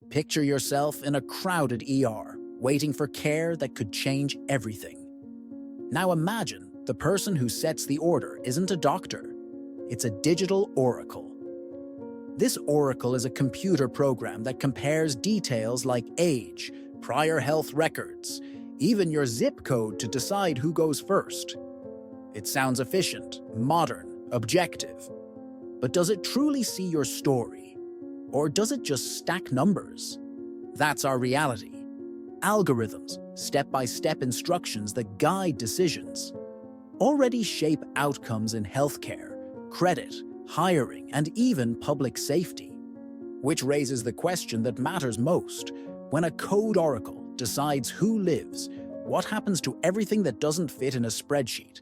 Picture yourself in a crowded ER, waiting for care that could change everything. Now imagine the person who sets the order isn't a doctor. It's a digital oracle. This oracle is a computer program that compares details like age, prior health records, even your zip code to decide who goes first. It sounds efficient, modern, objective. But does it truly see your story? Or does it just stack numbers? That's our reality. Algorithms, step-by-step instructions that guide decisions, already shape outcomes in healthcare, credit, hiring, and even public safety. Which raises the question that matters most. When a code oracle decides who lives, what happens to everything that doesn't fit in a spreadsheet?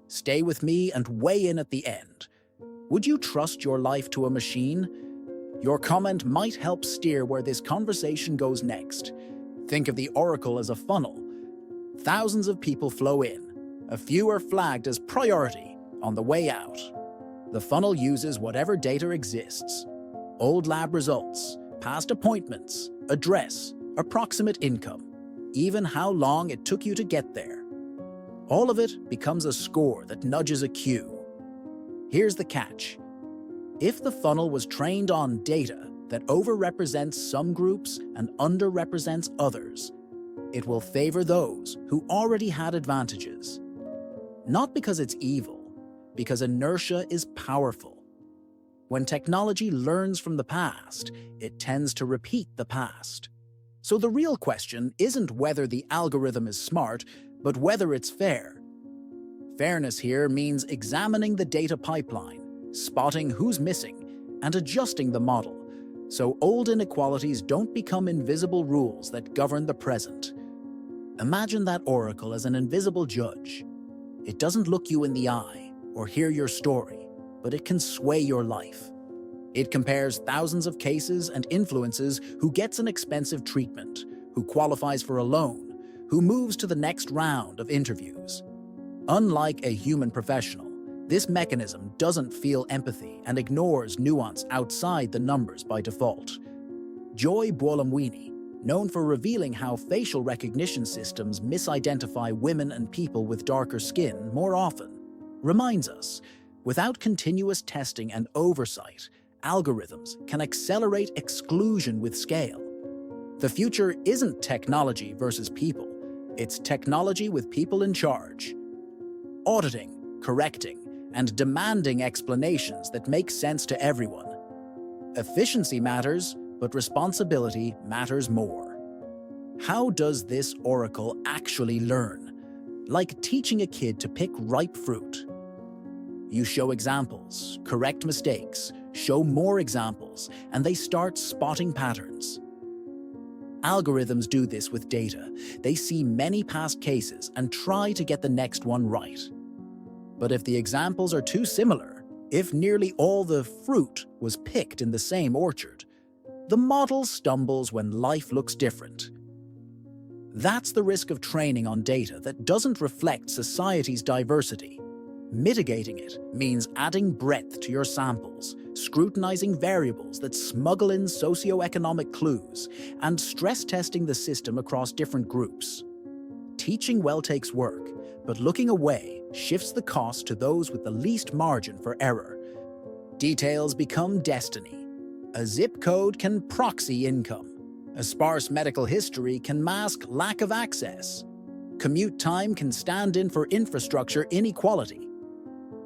Stay with me and weigh in at the end. Would you trust your life to a machine? Your comment might help steer where this conversation goes next. Think of the oracle as a funnel. Thousands of people flow in. A few are flagged as priority on the way out. The funnel uses whatever data exists. Old lab results, past appointments, address, approximate income, even how long it took you to get there. All of it becomes a score that nudges a queue. Here's the catch. If the funnel was trained on data that overrepresents some groups and underrepresents others, it will favor those who already had advantages. Not because it's evil, because inertia is powerful. When technology learns from the past, it tends to repeat the past. So the real question isn't whether the algorithm is smart, but whether it's fair. Fairness here means examining the data pipeline, spotting who's missing, and adjusting the model, so old inequalities don't become invisible rules that govern the present. Imagine that oracle as an invisible judge. It doesn't look you in the eye or hear your story, but it can sway your life. It compares thousands of cases and influences who gets an expensive treatment, who qualifies for a loan, who moves to the next round of interviews. Unlike a human professional, this mechanism doesn't feel empathy and ignores nuance outside the numbers by default. Joy Buolamwini, known for revealing how facial recognition systems misidentify women and people with darker skin more often, reminds us, without continuous testing and oversight, algorithms can accelerate exclusion with scale. The future isn't technology versus people, it's technology with people in charge. Auditing, correcting, and demanding explanations that make sense to everyone. Efficiency matters, but responsibility matters more. How does this oracle actually learn? Like teaching a kid to pick ripe fruit. You show examples, correct mistakes, show more examples, and they start spotting patterns. Algorithms do this with data. They see many past cases and try to get the next one right. But if the examples are too similar, if nearly all the fruit was picked in the same orchard, the model stumbles when life looks different. That's the risk of training on data that doesn't reflect society's diversity. Mitigating it means adding breadth to your samples, scrutinizing variables that smuggle in socioeconomic clues, and stress testing the system across different groups. Teaching well takes work, but looking away shifts the cost to those with the least margin for error. Details become destiny. A zip code can proxy income. A sparse medical history can mask lack of access. Commute time can stand in for infrastructure inequality.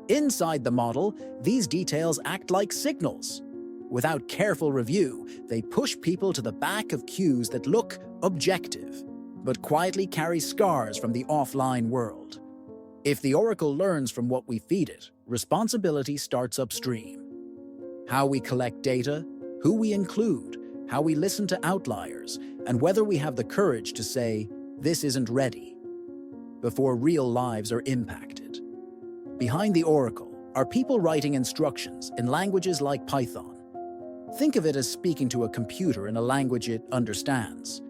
Inside the model, these details act like signals. Without careful review, they push people to the back of queues that look objective, but quietly carry scars from the offline world. If the oracle learns from what we feed it, responsibility starts upstream. How we collect data, who we include, how we listen to outliers, and whether we have the courage to say, "This isn't ready," before real lives are impacted. Behind the oracle are people writing instructions in languages like Python. Think of it as speaking to a computer in a language it understands.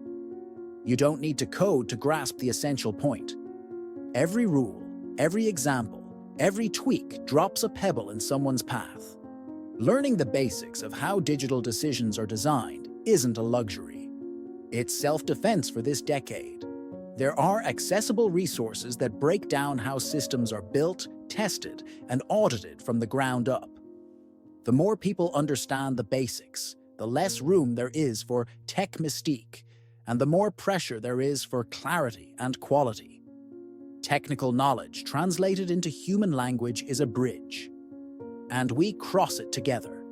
You don't need to code to grasp the essential point. Every rule, every example, every tweak drops a pebble in someone's path. Learning the basics of how digital decisions are designed isn't a luxury. It's self-defense for this decade. There are accessible resources that break down how systems are built, tested, and audited from the ground up. The more people understand the basics, the less room there is for tech mystique, and the more pressure there is for clarity and quality. Technical knowledge translated into human language is a bridge, and we cross it together.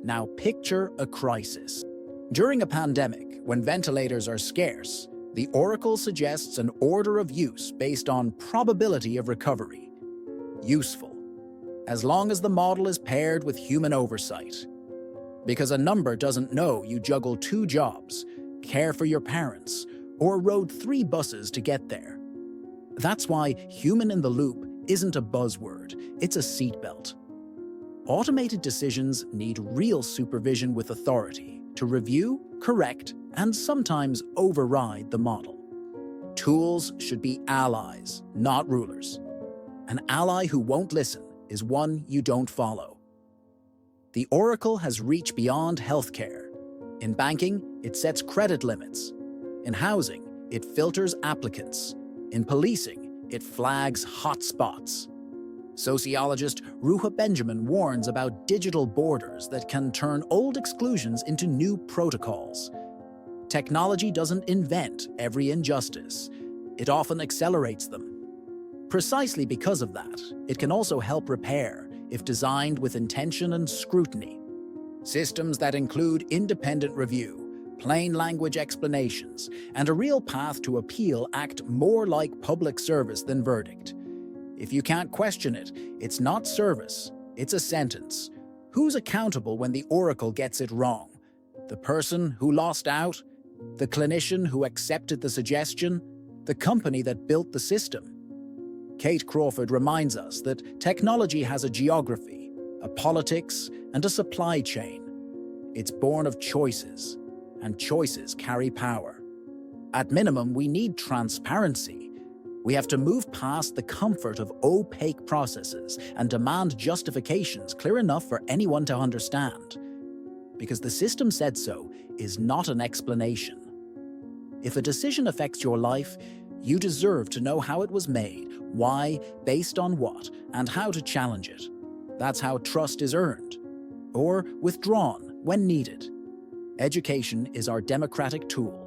Now picture a crisis. During a pandemic, when ventilators are scarce, the Oracle suggests an order of use based on probability of recovery. Useful, as long as the model is paired with human oversight. Because a number doesn't know you juggle 2 jobs, care for your parents, or rode 3 buses to get there. That's why human in the loop isn't a buzzword, it's a seatbelt. Automated decisions need real supervision with authority to review, correct, and sometimes override the model. Tools should be allies, not rulers. An ally who won't listen is one you don't follow. The Oracle has reached beyond healthcare. In banking, it sets credit limits. In housing, it filters applicants. In policing, it flags hotspots. Sociologist Ruha Benjamin warns about digital borders that can turn old exclusions into new protocols. Technology doesn't invent every injustice. It often accelerates them. Precisely because of that, it can also help repair if designed with intention and scrutiny. Systems that include independent review, plain language explanations, and a real path to appeal act more like public service than verdict. If you can't question it, it's not service, it's a sentence. Who's accountable when the Oracle gets it wrong? The person who lost out? The clinician who accepted the suggestion? The company that built the system? Kate Crawford reminds us that technology has a geography, a politics, and a supply chain. It's born of choices, and choices carry power. At minimum, we need transparency. We have to move past the comfort of opaque processes and demand justifications clear enough for anyone to understand. Because the system said so is not an explanation. If a decision affects your life, you deserve to know how it was made, why, based on what, and how to challenge it. That's how trust is earned, or withdrawn when needed. Education is our democratic tool.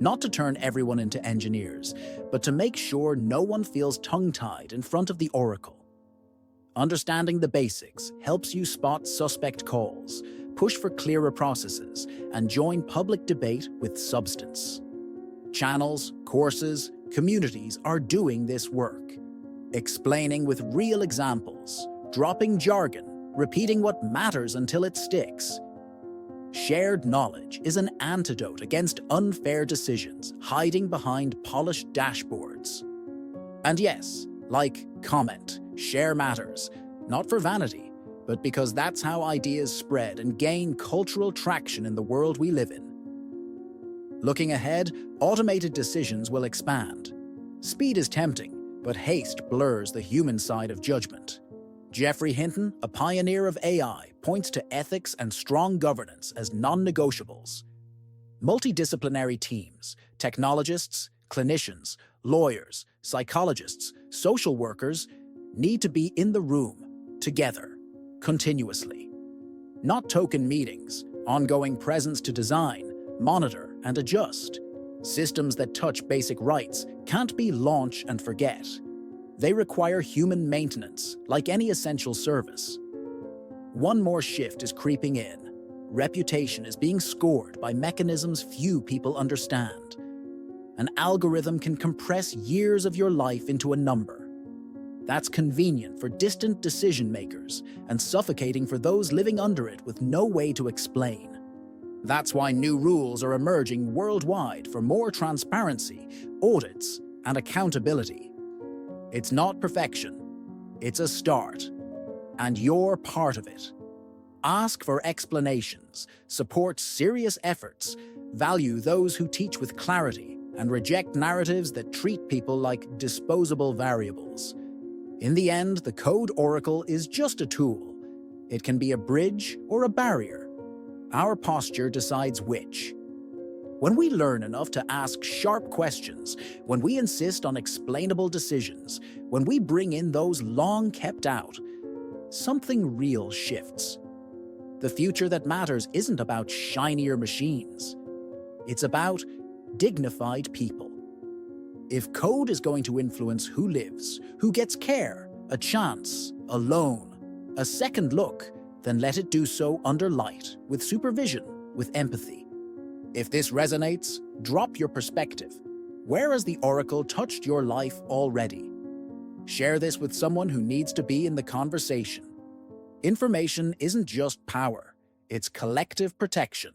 Not to turn everyone into engineers, but to make sure no one feels tongue-tied in front of the Oracle. Understanding the basics helps you spot suspect calls, push for clearer processes, and join public debate with substance. Channels, courses, communities are doing this work, explaining with real examples, dropping jargon, repeating what matters until it sticks. Shared knowledge is an antidote against unfair decisions hiding behind polished dashboards. And yes, like, comment, share matters, not for vanity, but because that's how ideas spread and gain cultural traction in the world we live in. Looking ahead, automated decisions will expand. Speed is tempting, but haste blurs the human side of judgment. Geoffrey Hinton, a pioneer of AI, points to ethics and strong governance as non-negotiables. Multidisciplinary teams, technologists, clinicians, lawyers, psychologists, social workers need to be in the room, together, continuously. Not token meetings, ongoing presence to design, monitor, and adjust. Systems that touch basic rights can't be launch and forget. They require human maintenance, like any essential service. One more shift is creeping in. Reputation is being scored by mechanisms few people understand. An algorithm can compress years of your life into a number. That's convenient for distant decision makers and suffocating for those living under it with no way to explain. That's why new rules are emerging worldwide for more transparency, audits, and accountability. It's not perfection, it's a start, and you're part of it. Ask for explanations, support serious efforts, value those who teach with clarity, and reject narratives that treat people like disposable variables. In the end, the code Oracle is just a tool. It can be a bridge or a barrier, Our posture decides which. When we learn enough to ask sharp questions, when we insist on explainable decisions, when we bring in those long kept out, something real shifts. The future that matters isn't about shinier machines. It's about dignified people. If code is going to influence who lives, who gets care, a chance, a loan, a second look, then let it do so under light, with supervision, with empathy. If this resonates, drop your perspective. Where has the oracle touched your life already? Share this with someone who needs to be in the conversation. Information isn't just power, it's collective protection.